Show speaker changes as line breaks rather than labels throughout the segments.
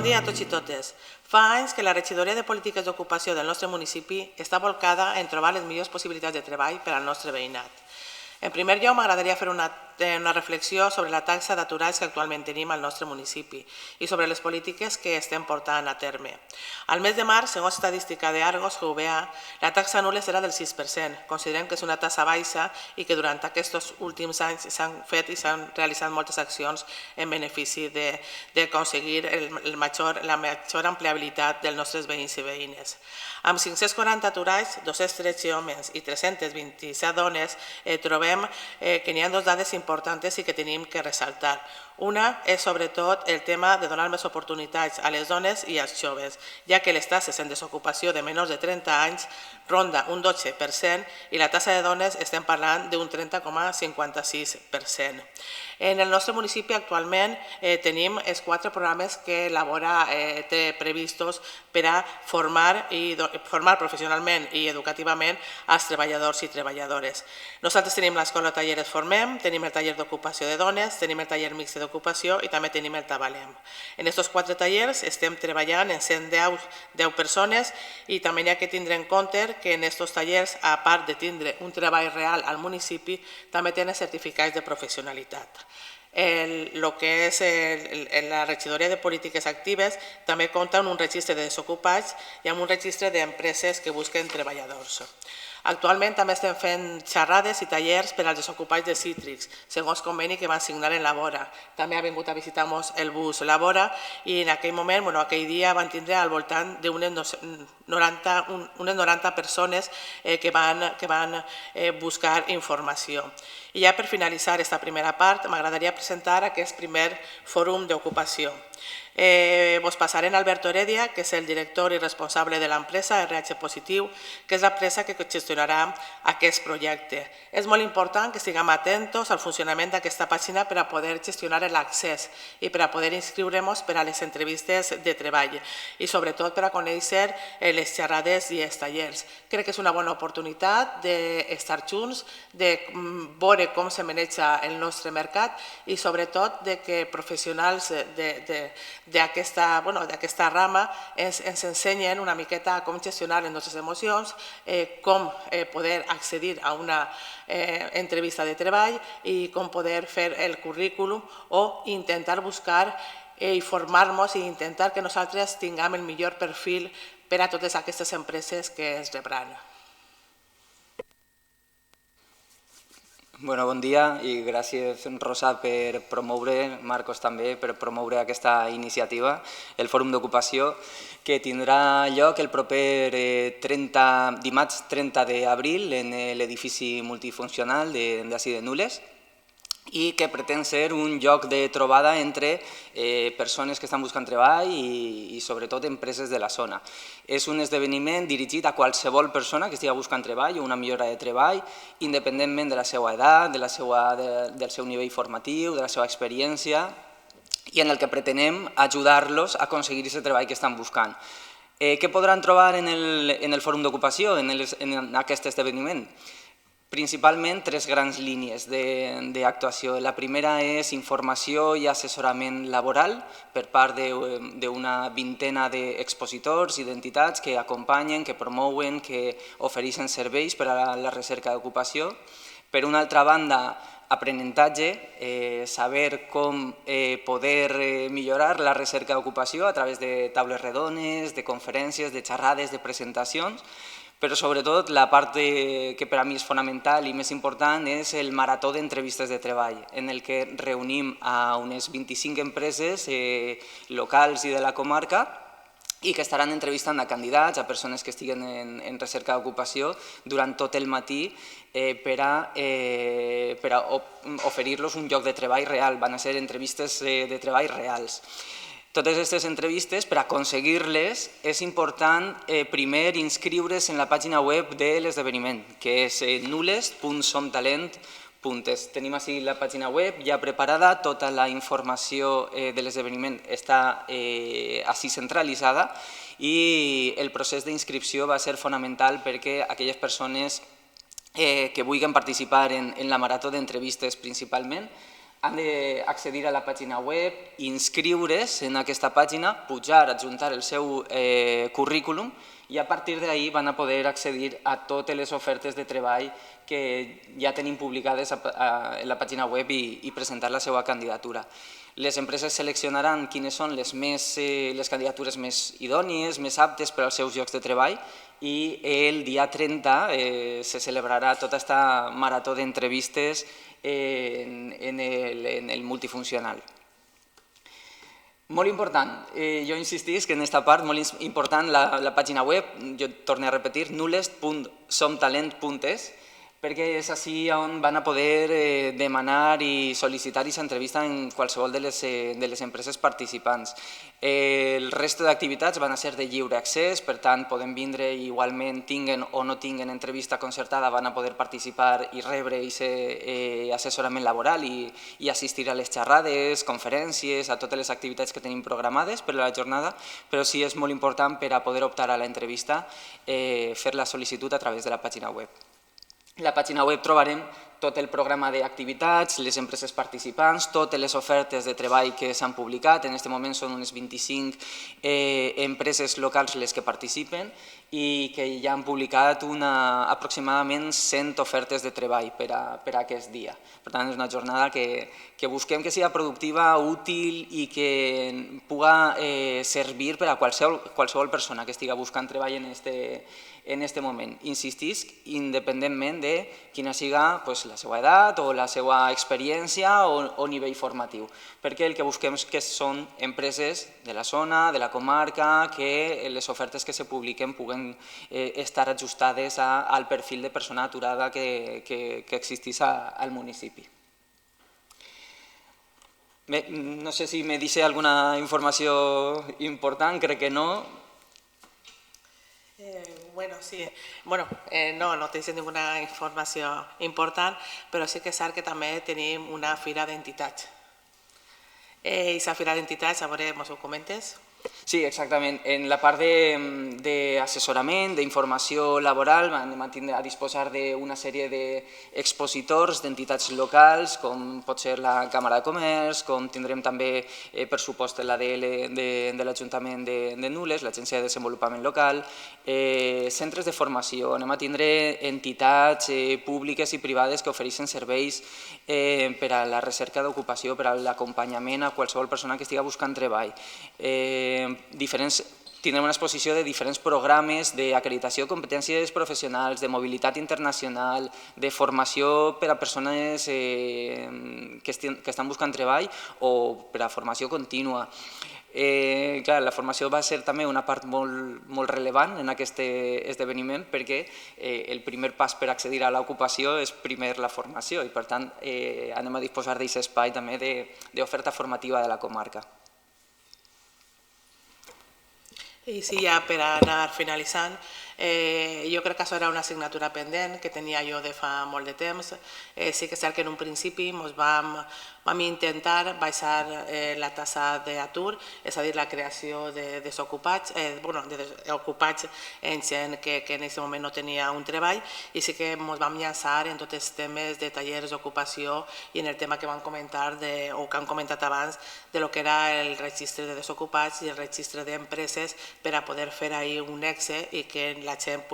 dia a tots i totes. Fa anys que la regidoria de polítiques d'ocupació del nostre municipi està volcada en trobar les millors possibilitats de treball per al nostre veïnat. En primer lloc, m'agradaria fer una reflexió sobre la taxa d'aturats que actualment tenim al nostre municipi i sobre les polítiques que estem portant a terme. Al mes de març, segons estadística d'Argos GVA, la taxa nul·la serà del 6%. Considerem que és una taxa baixa i que durant aquests últims anys s'han fet i s'han realitzat moltes accions en benefici d'aconseguir la major empleabilitat dels nostres veïns i veïnes. Amb 540 aturats, 213 homes i 327 dones, trobem que n'hi ha dues dades importants i que tenim que ressaltar. Una és sobretot el tema de donar més oportunitats a les dones i als joves, ja que les taxes en desocupació de menors de 30 anys ronda un 12% i la taxa de dones estem parlant d'un 30,56%. En el nostre municipi actualment tenim els 4 programes que Elabora té previstos per a formar professionalment i educativament als treballadors i treballadores. Nosaltres tenim l'escola Talleres Formem, tenim el taller d'ocupació de dones, tenim el taller mixte d'ocupació i també tenim el Tabalem. En aquests 4 tallers estem treballant en 110 persones i també hi ha que tindre en compte que en aquests tallers, a part de tindre un treball real al municipi, també tenen certificats de professionalitat. El que és la regidoria de polítiques actives també compta amb un registre de desocupats i amb un registre d'empreses que busquen treballadors. Actualment també estem fent xerrades i tallers per als desocupats de Cítrics, segons conveni que van signar en Labora. També ha vingut a visitar-nos el bus Labora i en aquell moment, aquell dia, van tindre al voltant d'unes 90 persones que van buscar informació. I ja per finalitzar aquesta primera part, m'agradaria presentar aquest primer fòrum d'ocupació. Vos passaré en Alberto Heredia, que és el director i responsable de l'empresa RH Positiu, que és l'empresa que gestionarà aquest projecte. És molt important que estiguem atents al funcionament d'aquesta pàgina per a poder gestionar l'accés i per a poder inscriure-nos per a les entrevistes de treball i sobretot per a conèixer les xerrades i els tallers. Crec que és una bona oportunitat d'estar junts, de veure com se maneja el nostre mercat i sobretot que professionals d'aquesta rama ens ensenyen una miqueta com gestionar les nostres emocions, com poder accedir a una entrevista de treball i com poder fer el currículum o intentar buscar i formar-nos i intentar que nosaltres tinguem el millor perfil per a totes aquestes empreses que ens rebran.
Bon dia i gràcies, Rosa, per promoure, Marcos també, per promoure aquesta iniciativa, el Fòrum d'Ocupació, que tindrà lloc el proper dimarts 30 d'abril en l'edifici multifuncional d'ací de Nules i que pretén ser un lloc de trobada entre persones que estan buscant treball i sobretot empreses de la zona. És un esdeveniment dirigit a qualsevol persona que estigui buscant treball o una millora de treball, independentment de la seva edat, del seu nivell formatiu, de la seva experiència, i en el que pretenem ajudar-los a aconseguir aquest treball que estan buscant. Què podran trobar en el Fòrum d'Ocupació, en aquest esdeveniment? Principalment 3 grans línies d'actuació. La primera és informació i assessorament laboral per part d'una vintena d'expositors i d'entitats que acompanyen, que promouen, que ofereixen serveis per a la recerca d'ocupació. Per una altra banda, aprenentatge, saber com poder millorar la recerca d'ocupació a través de taules rodones, de conferències, de xerrades, de presentacions, però sobretot la part que per a mi és fonamental i més important és el marató d'entrevistes de treball, en el que reunim a unes 25 empreses locals i de la comarca i que estaran entrevistant a candidats, a persones que estiguen en recerca d'ocupació durant tot el matí per a oferir-los un lloc de treball real. Van a ser entrevistes de treball reals. Totes aquestes entrevistes, per aconseguir-les, és important primer inscriure's en la pàgina web de l'esdeveniment, que és nules.somtalent.es. Tenim així la pàgina web ja preparada, tota la informació de l'esdeveniment està així centralitzada i el procés d'inscripció va ser fonamental perquè aquelles persones que vulguin participar en la marató d'entrevistes principalment han d'accedir a la pàgina web, inscriure's en aquesta pàgina, pujar, adjuntar el seu currículum i a partir d'ahí van a poder accedir a totes les ofertes de treball que ja tenim publicades en la pàgina web i presentar la seva candidatura. Les empreses seleccionaran quines són les candidatures més idònies, més aptes per als seus llocs de treball i el dia 30 se celebrarà tota aquesta marató d'entrevistes en el multifuncional. Molt important, jo insistís que en aquesta part, molt important la pàgina web, jo torno a repetir, nullest.somtalent.es, perquè és així on van a poder demanar i sol·licitar i s'entrevista en qualsevol de les empreses participants. El reste d'activitats van a ser de lliure accés, per tant, poden vindre igualment, tinguen o no tinguen entrevista concertada, van a poder participar i rebre assessorament laboral i assistir a les xerrades, conferències, a totes les activitats que tenim programades per a la jornada, però sí és molt important per a poder optar a l'entrevista fer la sol·licitud a través de la pàgina web. A la pàgina web trobarem tot el programa d'activitats, les empreses participants, totes les ofertes de treball que s'han publicat. En aquest moment són unes 25 empreses locals les que participen i que ja han publicat aproximadament 100 ofertes de treball per a aquest dia. Per tant, és una jornada que busquem que sigui productiva, útil i que pugui servir per a qualsevol persona que estigui buscant treball en aquest moment. Insistisc, independentment de quina sigui la seva edat o la seva experiència o nivell formatiu, perquè el que busquem és que són empreses de la zona, de la comarca, que les ofertes que se publiquen puguen estar ajustades al perfil de persona aturada que existís al municipi. No sé si me deixa alguna informació important, crec que no.
Bueno, sí. Bueno, no té ninguna informació important, però sí que és cert que també tenim una fira d'entitats. I aquesta fira d'entitats, a veure, ens ho comentes?
Sí, exactament. En la part d'assessorament, d'informació laboral, anem a disposar d'una sèrie d'expositors d'entitats locals, com pot ser la Càmera de Comerç, com tindrem també, per supost, l'ADL de l'Ajuntament de Nules, l'Agència de Desenvolupament Local, centres de formació. Anem a tindre entitats públiques i privades que ofereixen serveis per a la recerca d'ocupació, per a l'acompanyament a qualsevol persona que estigui buscant treball. Tindrem una exposició de diferents programes d'acreditació de competències professionals, de mobilitat internacional, de formació per a persones que estan buscant treball o per a formació contínua. La formació va ser també una part molt rellevant en aquest esdeveniment perquè el primer pas per accedir a l'ocupació és primer la formació i per tant anem a disposar d'aquest espai també d'oferta formativa de la comarca.
I sí, ja per anar finalitzant, jo crec que això era una assignatura pendent que tenia jo de fa molt de temps. Sí que és cert que en un principi vam intentar baixar la taxa d'atur, és a dir, la creació de desocupats, ocupats en gent que en aquest moment no tenia un treball, i sí que ens vam llançar en tots els temes de tallers d'ocupació i en el tema que vam comentar o que han comentat abans de lo que era el registre de desocupats i el registre d'empreses per a poder fer ahir un nexe i que la gent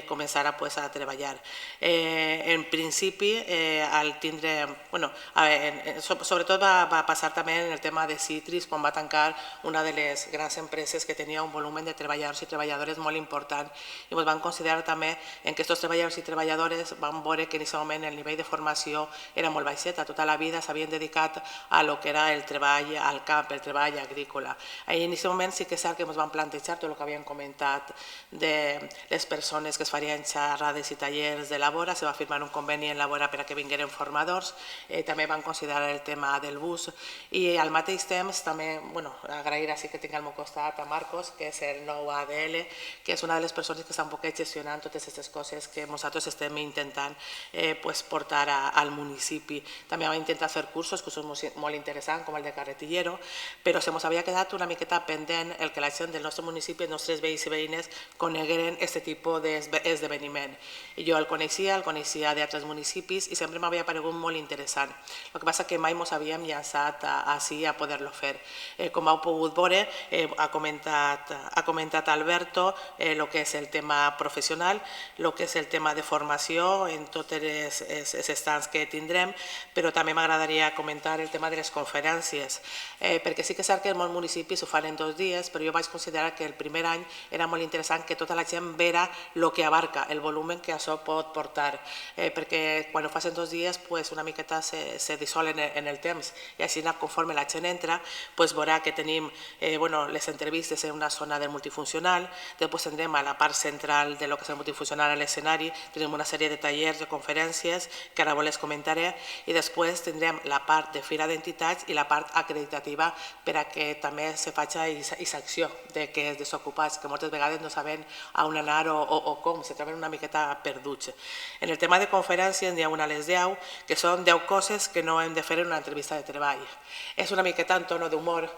començara a treballar. En principi, al tindre, sobretot va passar també en el tema de Citris, quan va tancar una de les grans empreses que tenia un volum de treballadors i treballadores molt important, i ens van considerar també que aquests treballadors i treballadores van veure que en aquest moment el nivell de formació era molt baixet, tota la vida s'havien dedicat a lo que era el treball al camp, el treball agrícola. En aquest moment sí que és cert que ens van plantejar tot el que havien comentat de les persones que es farien xerrades i tallers de Labora, se va firmar un conveni en Labora per a que vingueren formadors, també van considerar el tema del bus i al mateix temps també agrair així que tinc al meu costat a Marcos, que és el nou ADL, que és una de les persones que està un poquet gestionant totes aquestes coses que nosaltres estem intentant portar al municipi. També vam intentar fer cursos que són molt interessants, com el de carretillero, però se ens havia quedat una miqueta pendent el que la gent del nostre municipi, els nostres veïns i veïnes, conegueren aquest tipus d'esdeveniment. Jo el coneixia d'altres municipis i sempre m'havia paregut molt interessant. El que passa que que mai ens havíem llançat així a poder-lo fer. Com heu pogut veure, ha comentat Alberto el que és el tema professional, el que és el tema de formació en totes els estants que tindrem, però també m'agradaria comentar el tema de les conferències, perquè sí que és cert que en molts municipis ho fan en 2 dies, però jo vaig considerar que el primer any era molt interessant que tota la gent vera el que abarca, el volum que això pot portar, perquè quan ho fas en 2 dies una miqueta se dissol en el temps i així conforme la gent entra veurà que tenim les entrevistes en una zona del multifuncional, després tindrem a la part central de lo que és el multifuncional a l'escenari, tenim una sèrie de tallers, de conferències que ara les comentaré, i després tindrem la part de fira d'entitats i la part acreditativa per a que també se faci aquesta acció que els desocupats, que moltes vegades no saben a on anar o com, se troben una miqueta perduts. En el tema de conferències n'hi ha una a les 10, que són 10 coses que no hem de fer en una entrevista de treball. És una miqueta en tono d'humor,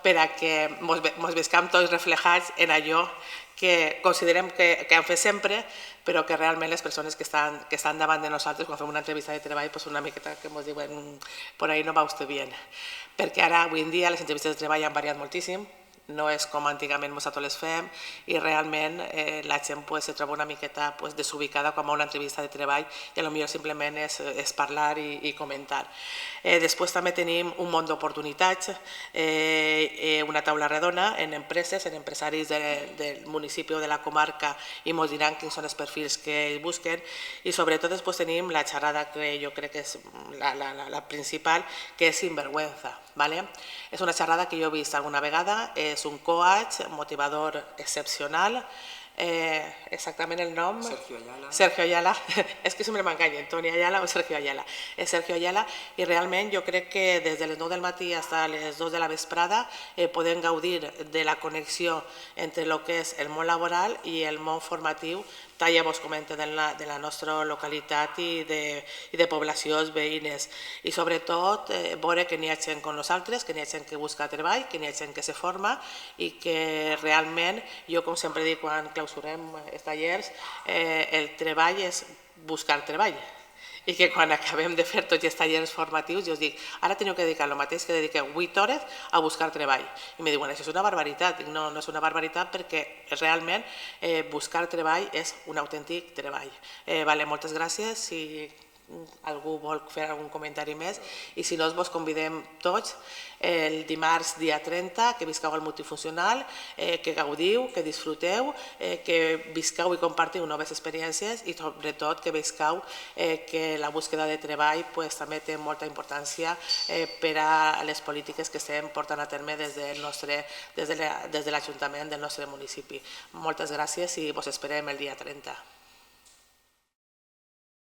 per a que ens visquem tots reflejats en allò que considerem que hem fet sempre, però que realment les persones que estan davant de nosaltres quan fem una entrevista de treball una miqueta que ens diuen por ahí no va usted bien. Perquè ara, avui en dia, les entrevistes de treball han variat moltíssim, no és com antigament nosaltres les fem i realment la gent se troba una miqueta desubicada quan va a una entrevista de treball i potser simplement és parlar i comentar. Després també tenim un munt d'oportunitats, una taula redona en empreses, en empresaris del municipi o de la comarca i ens diran quins són els perfils que ells busquen i sobretot després tenim la xerrada que jo crec que és la principal, que és Sinvergüenza. És una xerrada que jo he vist alguna vegada, és un coach motivador excepcional, exactament el nom... Sergio Ayala, és que sempre m'enganya, Toni Ayala o Sergio Ayala. És Sergio Ayala i realment jo crec que des de les 9 del matí fins a les 2 de la vesprada podem gaudir de la connexió entre el que és el món laboral i el món formatiu, tal ja vos comento de la nostra localitat i de poblacions veïnes. I sobretot veure que n'hi ha gent com nosaltres, que n'hi ha gent que busca treball, que n'hi ha gent que se forma i que realment, jo com sempre dic quan clausurem els tallers, el treball és buscar treball. I que quan acabem de fer tots els tallers formatius jo us dic, ara teniu que dedicar el mateix que dediqueu 8 hores a buscar treball. I em diuen, això és una barbaritat. Dic, no, no és una barbaritat perquè realment buscar treball és un autèntic treball. Moltes gràcies. Si algú vol fer algun comentari més i si no, vos convidem tots el dimarts dia 30 que visqueu al multifuncional, que gaudiu, que disfruteu, que visqueu i compartiu noves experiències i sobretot que visqueu que la búsqueda de treball també té molta importància per a les polítiques que estem portant a terme des de l'Ajuntament del nostre municipi. Moltes gràcies i vos esperem el dia 30.